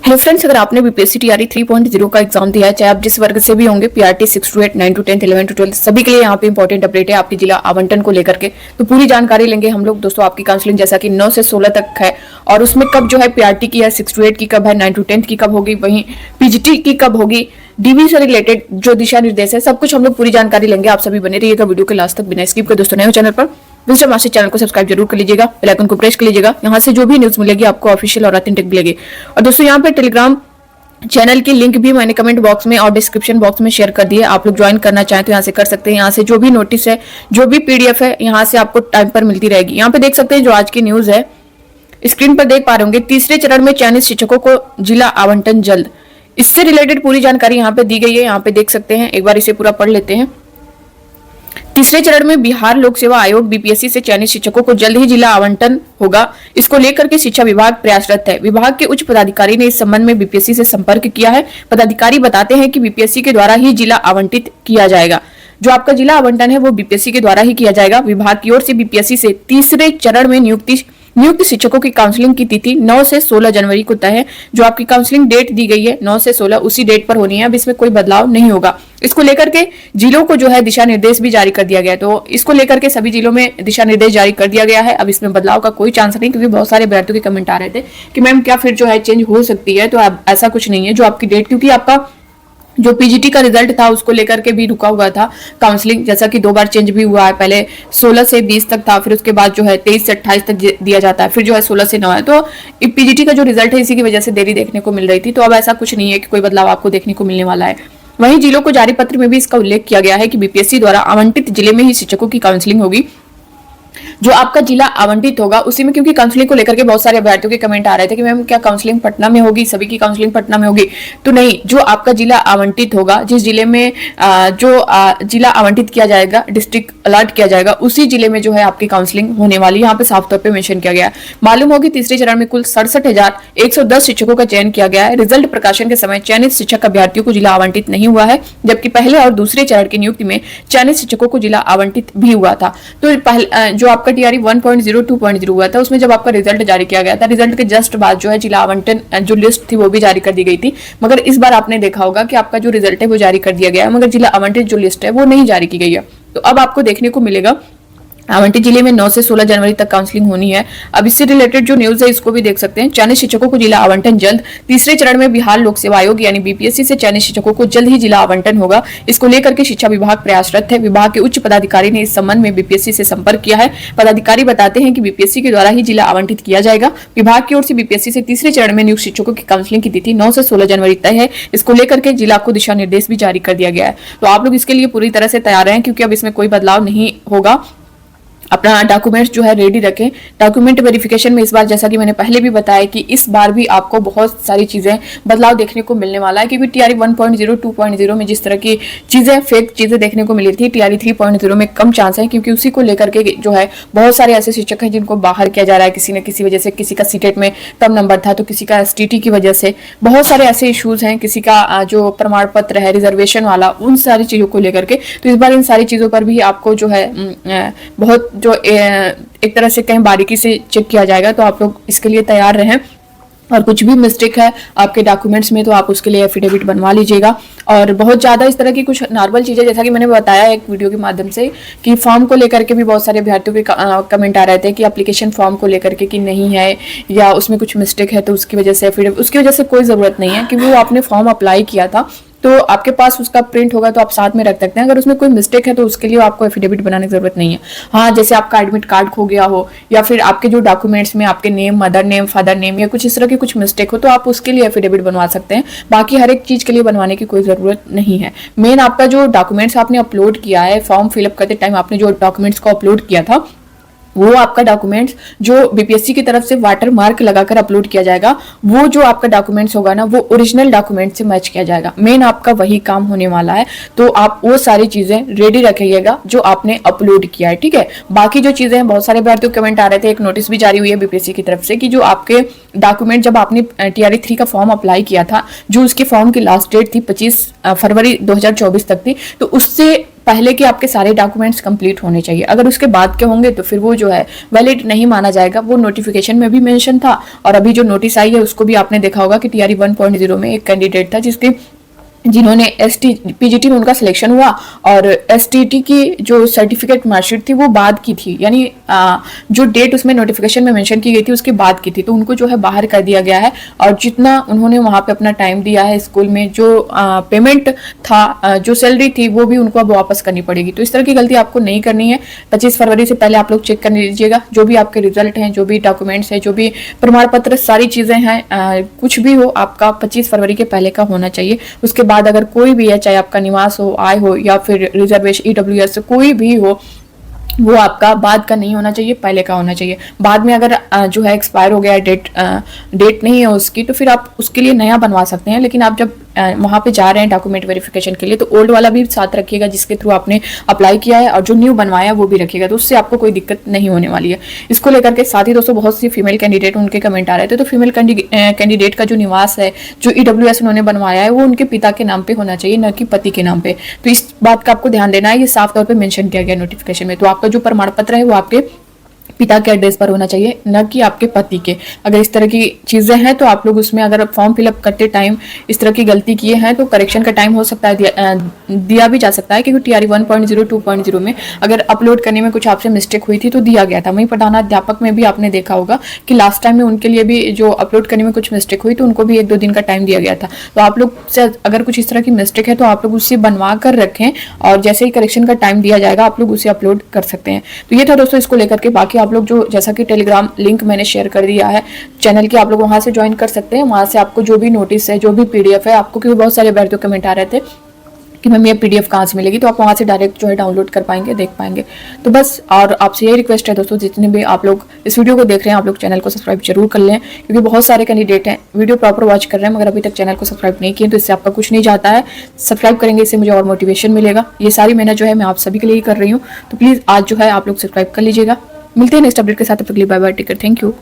Hello friends, अगर आपने BPSC TRE 3.0 का एग्जाम दिया है, चाहे आप जिस वर्ग से भी होंगे, पीआरटी 6 to 8, 9 to 10, 11 to 12, सभी के लिए यहाँ पे इंपॉर्टेंट अपडेट है आपकी जिला आवंटन को लेकर के। तो पूरी जानकारी लेंगे हम लोग दोस्तों। आपकी काउंसलिंग जैसा कि 9 से 16 तक है और उसमें कब जो है पीआरटी की है, 6 to 8 की कब है, 9 to 10 की कब होगी, वहीं पीजीटी की कब होगी, डीवी से रिलेटेड जो दिशा निर्देश है, सब कुछ हम लोग पूरी जानकारी लेंगे। आप सभी बने रहिएगा वीडियो के लास्ट तक बिना स्किप के। दोस्तों नए हो चैनल पर, विजिट मास्टर चैनल को सब्सक्राइब जरूर कर लीजिएगा, बेल आइकन को प्रेस कर लीजिएगा। यहाँ से जो भी न्यूज मिलेगी आपको ऑफिशियल और ऑथेंटिक मिलेगी। और दोस्तों यहाँ पे टेलीग्राम चैनल की लिंक भी मैंने कमेंट बॉक्स में और डिस्क्रिप्शन बॉक्स में शेयर कर दी है। आप लोग ज्वाइन करना चाहें तो यहाँ से कर सकते हैं। यहाँ से जो भी नोटिस है, जो भी पीडीएफ है, यहाँ से आपको टाइम पर मिलती रहेगी। यहाँ पे देख सकते हैं जो आज की न्यूज है, स्क्रीन पर देख पा रहे होंगे। तीसरे चरण में चयनित शिक्षकों को जिला आवंटन जल्द, इससे रिलेटेड पूरी जानकारी यहाँ पे दी गई है। यहाँ पे देख सकते हैं, एक बार इसे पूरा पढ़ लेते हैं। तीसरे चरण में बिहार लोक सेवा आयोग बीपीएससी से चयनित शिक्षकों को जल्द ही जिला आवंटन होगा। इसको लेकर के शिक्षा विभाग प्रयासरत है। विभाग के उच्च पदाधिकारी ने इस संबंध में बीपीएससी से संपर्क किया है। पदाधिकारी बताते हैं कि बीपीएससी के द्वारा ही जिला आवंटित किया जाएगा। जो आपका जिला आवंटन है वो बीपीएससी के द्वारा ही किया जाएगा। विभाग की ओर से बीपीएससी से तीसरे चरण में नियुक्त शिक्षकों की काउंसलिंग की तिथि 9 से 16 जनवरी को तय है। जो आपकी काउंसलिंग डेट दी गई है 9 से 16, उसी डेट पर होनी है। अब इसमें कोई बदलाव नहीं होगा। इसको लेकर के जिलों को जो है दिशा निर्देश भी जारी कर दिया गया है। तो इसको लेकर के सभी जिलों में दिशा निर्देश जारी कर दिया गया है। अब इसमें बदलाव का कोई चांस नहीं, क्योंकि बहुत सारे अभ्यर्थियों के कमेंट आ रहे थे कि मैम क्या फिर जो है चेंज हो सकती है। तो अब ऐसा कुछ नहीं है। जो आपकी डेट, क्योंकि आपका जो पीजीटी का रिजल्ट था उसको लेकर के भी रुका हुआ था काउंसलिंग, जैसा कि 2 बार चेंज भी हुआ है। पहले 16 से 20 तक था, फिर उसके बाद जो है 23 से 28 तक दिया जाता है, फिर जो है 16 से 9 है। तो पीजीटी का जो रिजल्ट है इसी की वजह से देरी देखने को मिल रही थी। तो अब ऐसा कुछ नहीं है कि कोई बदलाव आपको देखने को मिलने वाला है। वहीं जिलों को जारी पत्र में भी इसका उल्लेख किया गया है कि बीपीएससी द्वारा आवंटित जिले में ही शिक्षकों की काउंसलिंग होगी। जो आपका जिला आवंटित होगा उसी में, क्योंकि काउंसलिंग को लेकर के बहुत सारे अभ्यर्थियों के कमेंट आ रहे थे कि मैम क्या काउंसलिंग पटना में होगी, सभी की काउंसलिंग पटना में होगी। तो नहीं, जो आपका जिला आवंटित होगा, जिस जिले में जिला आवंटित किया जाएगा, डिस्ट्रिक्ट अलर्ट किया जाएगा, उसी जिले में जो है आपकी काउंसलिंग होने वाली है। यहाँ पे साफ तौर पर मेंशन किया गया है। मालूम होगी तीसरे चरण में कुल 67,110 शिक्षकों का चयन किया गया है। रिजल्ट प्रकाशन के समय चयनित शिक्षक अभ्यर्थियों को जिला आवंटित नहीं हुआ है, जबकि पहले और दूसरे चरण की नियुक्ति में चयनित शिक्षकों को जिला आवंटित भी हुआ था। तो जो आपका टीआरई 1.0 2.0 हुआ था, उसमें जब आपका रिजल्ट जारी किया गया था, रिजल्ट के जस्ट बाद जो है जिला आवंटन जो लिस्ट थी वो भी जारी कर दी गई थी। मगर इस बार आपने देखा होगा कि आपका जो रिजल्ट है वो जारी कर दिया गया है, मगर जिला आवंटित जो लिस्ट है वो नहीं जारी की गई है। तो अब आपको देखने को मिलेगा आवंटित जिले में 9 से 16 जनवरी तक काउंसलिंग होनी है। अब इससे रिलेटेड जो न्यूज है इसको भी देख सकते हैं। चयनित शिक्षकों को जिला आवंटन जल्द, तीसरे चरण में बिहार लोक सेवा आयोग यानी बीपीएससी से चयनित शिक्षकों को जल्द ही जिला आवंटन होगा। इसको लेकर के शिक्षा विभाग प्रयासरत है। विभाग के उच्च पदाधिकारी ने इस संबंध में बीपीएससी से संपर्क किया है। पदाधिकारी बताते हैं कि बीपीएससी के द्वारा ही जिला आवंटित किया जाएगा। विभाग की ओर से बीपीएससी से तीसरे चरण में नियुक्त शिक्षकों की काउंसलिंग की तिथि 9 से 16 जनवरी तय है। इसको लेकर के जिला को दिशा निर्देश भी जारी कर दिया गया है। तो आप लोग इसके लिए पूरी तरह से तैयार हैं, क्योंकि अब इसमें कोई बदलाव नहीं होगा। अपना डॉक्यूमेंट्स जो है रेडी रखें। डॉक्यूमेंट वेरिफिकेशन में इस बार, जैसा कि मैंने पहले भी बताया, कि इस बार भी आपको बहुत सारी चीजें बदलाव देखने को मिलने वाला है। क्योंकि टीआरई 1.0 2.0 में जिस तरह की चीजें, फेक चीजें देखने को मिली थी, टीआरई 3.0 में कम चांस है, क्योंकि उसी को लेकर के जो है बहुत सारे ऐसे शिक्षक हैं जिनको बाहर किया जा रहा है किसी न किसी वजह से। किसी का सीटेट में कम नंबर था, तो किसी का एसटीटी की वजह से। बहुत सारे ऐसे इश्यूज हैं, किसी का जो प्रमाण पत्र है रिजर्वेशन वाला, उन सारी चीजों को लेकर के। तो इस बार इन सारी चीजों पर भी आपको जो है बहुत जो एक तरह से कहीं बारीकी से चेक किया जाएगा। तो आप लोग इसके लिए तैयार रहें। और कुछ भी मिस्टेक है आपके डॉक्यूमेंट्स में तो आप उसके लिए एफिडेविट बनवा लीजिएगा। और बहुत ज़्यादा इस तरह की कुछ नॉर्मल चीज़ें, जैसा कि मैंने बताया एक वीडियो के माध्यम से, कि फॉर्म को लेकर के भी बहुत सारे अभ्यर्थियों के कमेंट आ रहे थे कि एप्लीकेशन फॉर्म को लेकर के कि नहीं है या उसमें कुछ मिस्टेक है, तो उसकी वजह से एफिडेविट, उसकी वजह से कोई ज़रूरत नहीं है, क्योंकि वो आपने फॉर्म अप्लाई किया था तो आपके पास उसका प्रिंट होगा तो आप साथ में रख सकते हैं। अगर उसमें कोई मिस्टेक है तो उसके लिए आपको एफिडेविट बनाने की जरूरत नहीं है। हाँ, जैसे आपका एडमिट कार्ड खो गया हो, या फिर आपके जो डॉक्यूमेंट्स में आपके name, mother name, father name, या कुछ इस तरह की कुछ मिस्टेक हो, तो आप उसके लिए एफिडेविट बनवा सकते हैं। बाकी हर एक चीज के लिए बनवाने की कोई जरूरत नहीं है। मेन आपका जो डॉक्यूमेंट्स आपने अपलोड किया है, फॉर्म फिलअप करते टाइम आपने जो डॉक्यूमेंट्स को अपलोड किया था, वो आपका डॉक्यूमेंट्स जो बीपीएससी की तरफ से वाटर मार्क लगाकर अपलोड किया जाएगा, वो जो आपका डॉक्यूमेंट्स होगा ना, वो ओरिजिनल डॉक्यूमेंट से मैच किया जाएगा। मेन आपका वही काम होने वाला है। तो आप वो सारी चीजें रेडी रखिएगा जो आपने अपलोड किया है, ठीक है। बाकी जो चीजें हैं, बहुत सारे अभ्यर्थियों के कमेंट आ रहे थे, एक नोटिस भी जारी हुई है बीपीएससी की तरफ से कि जो आपके डॉक्यूमेंट, जब आपने टीआरई 3 का फॉर्म अप्लाई किया था, जो उसके फॉर्म की लास्ट डेट थी 25 फरवरी 2024 तक थी, तो उससे पहले के आपके सारे डॉक्यूमेंट्स कंप्लीट होने चाहिए। अगर उसके बाद के होंगे तो फिर वो जो है वैलिड नहीं माना जाएगा। वो नोटिफिकेशन में भी मेंशन था और अभी जो नोटिस आई है उसको भी आपने देखा होगा कि टीआरई 1.0 में एक कैंडिडेट था जिन्होंने पीजीटी में उनका सिलेक्शन हुआ और एसटीटी की जो सर्टिफिकेट मार्कशीट थी वो बाद की थी, यानी जो डेट उसमें नोटिफिकेशन में मेंशन की गई थी उसके बाद की थी, तो उनको जो है बाहर कर दिया गया है। और जितना उन्होंने वहां पे अपना टाइम दिया है स्कूल में, जो पेमेंट था, जो सैलरी थी, वो भी उनको अब वापस करनी पड़ेगी। तो इस तरह की गलती आपको नहीं करनी है। 25 फरवरी से पहले आप लोग चेक कर लीजिएगा जो भी आपके रिजल्ट हैं, जो भी डॉक्यूमेंट्स हैं, जो भी प्रमाण पत्र, सारी चीजें हैं, कुछ भी हो आपका 25 फरवरी के पहले का होना चाहिए। उसके बाद अगर कोई भी है, चाहे आपका निवास हो, आय हो या फिर रिजर्वेशन ईडब्ल्यूएस कोई भी हो, वो आपका बाद का नहीं होना चाहिए, पहले का होना चाहिए। बाद में अगर जो है एक्सपायर हो गया, डेट नहीं है उसकी, तो फिर आप उसके लिए नया बनवा सकते हैं। लेकिन आप जब वहां पे जा रहे हैं डॉक्यूमेंट वेरिफिकेशन के लिए तो ओल्ड वाला भी साथ रखिएगा जिसके थ्रू आपने अप्लाई किया है, और जो न्यू बनवाया वो भी रखिएगा, तो उससे आपको कोई दिक्कत नहीं होने वाली है। इसको लेकर के साथ ही दोस्तों बहुत सी फीमेल कैंडिडेट उनके कमेंट आ रहे थे, तो फीमेल कैंडिडेट का जो निवास है, जो ईडब्ल्यूएस उन्होंने बनवाया है, वो उनके पिता के नाम पे होना चाहिए, न कि पति के नाम पे। तो इस बात का आपको ध्यान देना है, ये साफ तौर पर मेंशन किया गया नोटिफिकेशन में। तो आपका जो प्रमाण पत्र है वो आपके पिता के एड्रेस पर होना चाहिए, न कि आपके पति के। अगर इस तरह की चीजें हैं तो आप लोग उसमें अगर फॉर्म फिलअप करते टाइम इस तरह की गलती किए हैं तो करेक्शन का टाइम हो सकता है दिया भी जा सकता है, क्योंकि टीआरई 1.0 2.0 में अगर अपलोड करने में कुछ आपसे मिस्टेक हुई थी तो दिया गया था। वहीं प्रधानाध्यापक में भी आपने देखा होगा कि लास्ट टाइम में उनके लिए भी जो अपलोड करने में कुछ मिस्टेक हुई तो उनको भी 1-2 दिन का टाइम दिया गया था। तो आप लोग से अगर कुछ इस तरह की मिस्टेक है तो आप लोग उसे बनवा कर रखें, और जैसे ही करेक्शन का टाइम दिया जाएगा आप लोग उसे अपलोड कर सकते हैं। तो ये था दोस्तों इसको लेकर के। बाकी आप लोग जो, जैसा कि टेलीग्राम लिंक मैंने शेयर कर दिया है चैनल की, आप लोग वहां से ज्वाइन कर सकते हैं। वहां से आपको जो भी नोटिस है, जो भी पीडीएफ है, आपको क्योंकि बहुत सारे अभ्यर्थियों कमेंट आ रहे थे कि मैम ये पीडीएफ कहाँ से मिलेगी, तो आप वहां से डायरेक्ट जो है डाउनलोड कर पाएंगे, देख पाएंगे। तो बस, और आपसे यही रिक्वेस्ट है दोस्तों, जितने भी आप लोग इस वीडियो को देख रहे हैं, आप लोग चैनल को सब्सक्राइब जरूर कर लें, क्योंकि बहुत सारे कैंडिडेट हैं वीडियो प्रॉपर वॉच कर रहे हैं मगर अभी तक चैनल को सब्सक्राइब नहीं किए, तो इससे आपका कुछ नहीं जाता है। सब्सक्राइब करेंगे, इससे मुझे और मोटिवेशन मिलेगा। ये सारी मेहनत जो है मैं आप सभी के लिए कर रही हूँ, तो प्लीज आज जो है आप लोग सब्सक्राइब कर लीजिएगा। मिलते हैं नेक्स्ट अपडेट के साथ, तब तक के लिए bye bye, take care, thank you.